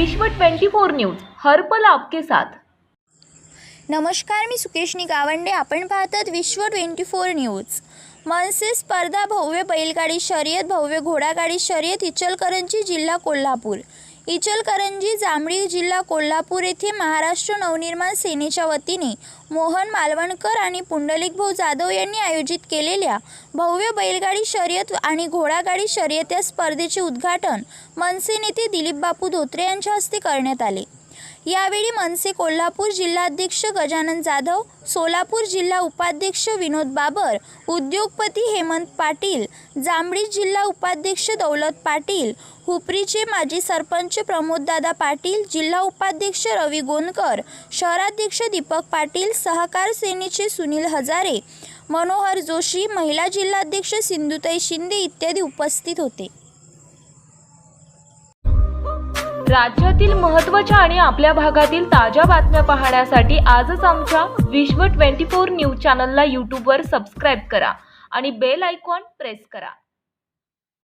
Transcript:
विश्व 24 न्यूज हर पल आपके साथ। नमस्कार, मी सुकेशनी गावंडे। आपण पाहतात विश्व 24 न्यूज। मनसे स्पर्धा, भव्य बैलगाडी शर्यत, भव्य घोडागाडी शर्यत इचलकरंजी जिल्हा कोल्हापूर। इचलकरंजी जांभळी जिल्हा कोल्हापूर येथे महाराष्ट्र नवनिर्माण सेनेच्या वतीने मोहन मालवणकर आणि पुंडलिकभाऊ जाधव यांनी आयोजित केलेल्या भव्य बैलगाडी शर्यत आणि घोडागाडी शर्यत या स्पर्धेचे उद्घाटन मनसे नेते दिलीप बापू धोत्रे यांच्या हस्ते करण्यात आले। यावेळी मनसे कोल्हापूर जिल्हाध्यक्ष गजानन जाधव, सोलापूर जिल्हा उपाध्यक्ष विनोद बाबर, उद्योगपती हेमंत पाटील, जांभळी जिल्हा उपाध्यक्ष दौलत पाटील, हुपरीचे माजी सरपंच प्रमोददादा पाटील, जिल्हा उपाध्यक्ष रवी गोंदकर, शहराध्यक्ष दीपक पाटील, सहकार सेनेचे सुनील हजारे, मनोहर जोशी, महिला जिल्हाध्यक्ष सिंधुताई शिंदे इत्यादी उपस्थित होते। राज्यातील महत्त्वाच्या आणि आपल्या भागातील ताज्या बातम्या पाहण्यासाठी आजच आमच्या विश्व 24 न्यूज चॅनलला यूट्यूबवर सबस्क्राइब करा आणि बेल आयकॉन प्रेस करा।